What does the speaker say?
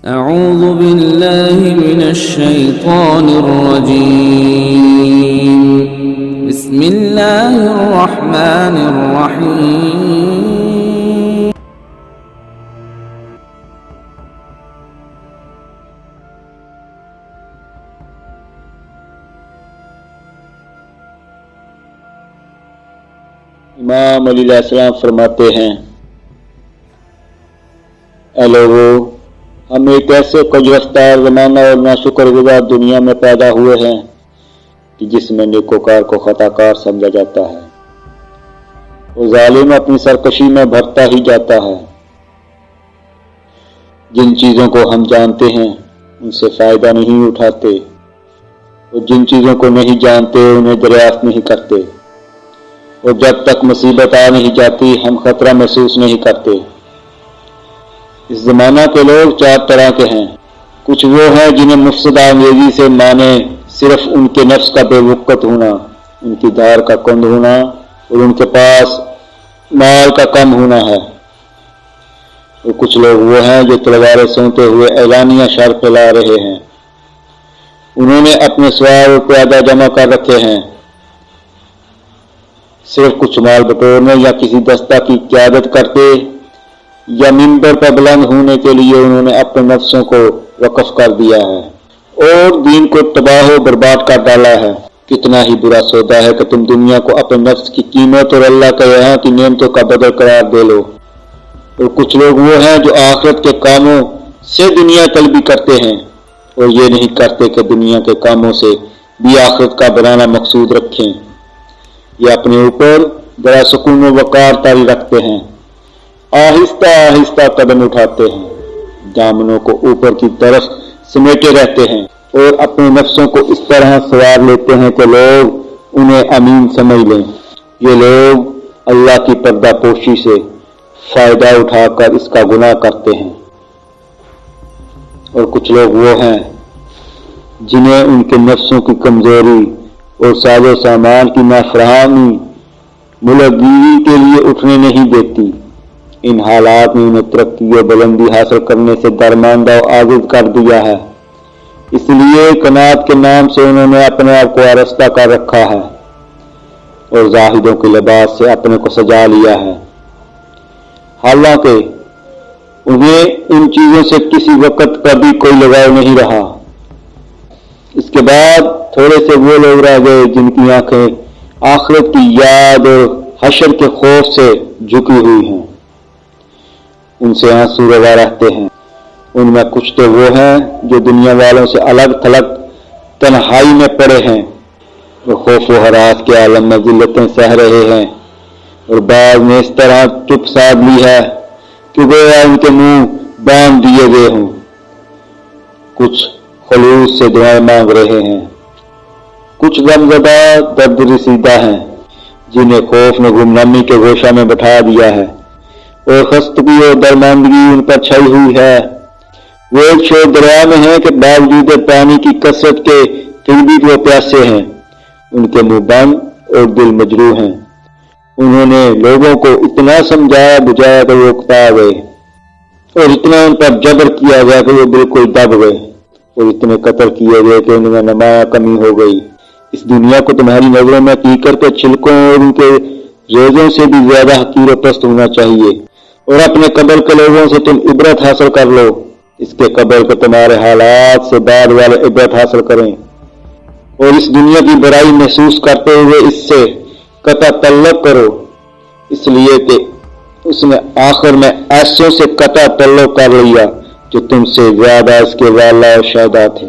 أعوذ بالله من الشيطان الرجيم بسم الله الرحمن الرحيم امام علی علیہ السلام فرماتے ہیں، اے لوگو، ہم ایک ایسے کج رفتار زمانہ اور ناشکر گزار دنیا میں پیدا ہوئے ہیں کہ جس میں نیکوکار کو خطا کار سمجھا جاتا ہے اور ظالم اپنی سرکشی میں بھرتا ہی جاتا ہے۔ جن چیزوں کو ہم جانتے ہیں ان سے فائدہ نہیں اٹھاتے اور جن چیزوں کو نہیں جانتے انہیں دریافت نہیں کرتے، اور جب تک مصیبت آ نہیں جاتی ہم خطرہ محسوس نہیں کرتے۔ اس زمانہ کے لوگ چار طرح کے ہیں۔ کچھ وہ ہیں جنہیں مفسدہ انگریزی سے مانے صرف ان کے نفس کا بے وقت ہونا، ان کی دھار کا کند ہونا اور ان کے پاس مال کا کم ہونا ہے۔ اور کچھ لوگ وہ ہیں جو تلواریں سونتے ہوئے اعلانیہ شر پھیلا رہے ہیں۔ انہوں نے اپنے سوار اور پیادہ جمع کر رکھے ہیں، صرف کچھ مال بٹورنے یا کسی دستہ کی قیادت کرتے یا منبر پر بلند ہونے کے لیے انہوں نے اپنے نفسوں کو وقف کر دیا ہے اور دین کو تباہ و برباد کر ڈالا ہے۔ کتنا ہی برا سودا ہے کہ تم دنیا کو اپنے نفس کی قیمت اور اللہ کے یہاں کی نعمتوں کا بدل قرار دے لو۔ اور کچھ لوگ وہ ہیں جو آخرت کے کاموں سے دنیا طلبی کرتے ہیں اور یہ نہیں کرتے کہ دنیا کے کاموں سے بھی آخرت کا بنانا مقصود رکھیں۔ یہ اپنے اوپر بڑا سکون و وقار طاری رکھتے ہیں، آہستہ آہستہ قدم اٹھاتے ہیں، دامنوں کو اوپر کی طرف سمیٹے رہتے ہیں اور اپنے نفسوں کو اس طرح سوار لیتے ہیں کہ لوگ انہیں امین سمجھ لیں۔ یہ لوگ اللہ کی پردہ پوشی سے فائدہ اٹھا کر اس کا گناہ کرتے ہیں۔ اور کچھ لوگ وہ ہیں جنہیں ان کے نفسوں کی کمزوری اور ساز و سامان کی نافرہمی ملک گیری کے لیے اٹھنے نہیں دیتی۔ ان حالات نے انہیں ترقی و بلندی حاصل کرنے سے درماندہ و عاجز کر دیا ہے، اس لیے قناعت کے نام سے انہوں نے اپنے آپ کو آراستہ کر رکھا ہے اور زاہدوں کے لباس سے اپنے کو سجا لیا ہے، حالانکہ انہیں ان چیزوں سے کسی وقت کا بھی کوئی لگاؤ نہیں رہا۔ اس کے بعد تھوڑے سے وہ لوگ رہ گئے جن کی آنکھیں آخرت کی یاد اور حشر کے خوف سے جھکی ہوئی ہیں، ان سے آنسو روا رہتے ہیں۔ ان میں کچھ تو وہ ہیں جو دنیا والوں سے الگ تھلگ تنہائی میں پڑے ہیں اور خوف و ہراس کے عالم میں ذلتیں سہ رہے ہیں، اور بعض نے اس طرح چپ سادھ لی ہے کہ گویا ان کے منہ باندھ دیے گئے ہوں۔ کچھ خلوص سے دعائیں مانگ رہے ہیں، کچھ غمزدہ درد رسیدہ ہیں جنہیں خوف نے گمنامی کے گوشہ میں بٹھا دیا ہے اور خستگی اور درماندگی ان پر چھائی ہوئی ہے۔ وہ ایک شور دریا میں ہیں کہ باوجود پانی کی کثرت کے پھر بھی وہ پیاسے ہیں، ان کے منہ بند اور دل مجروح ہیں۔ انہوں نے لوگوں کو اتنا سمجھایا بجھایا کہ وہ اکتا گئے، اور اتنا ان پر جبر کیا گیا کہ وہ بالکل دب گئے، اور اتنے قتل کیے گئے کہ ان میں نمایاں کمی ہو گئی۔ اس دنیا کو تمہاری نظروں میں کیکر کے چھلکوں اور ان کے ریزوں سے بھی زیادہ حقیر و پست ہونا چاہیے، اور اپنے قبر کے لوگوں سے تم عبرت حاصل کر لو، اس کے قبر کے تمہارے حالات سے بعد والے عبرت حاصل کریں، اور اس دنیا کی برائی محسوس کرتے ہوئے اس سے قطع تعلق کرو، اس لیے کہ اس نے آخر میں ایسوں سے قطع تعلق کر لیا جو تم سے زیادہ اس کے والا اور شہدا تھے۔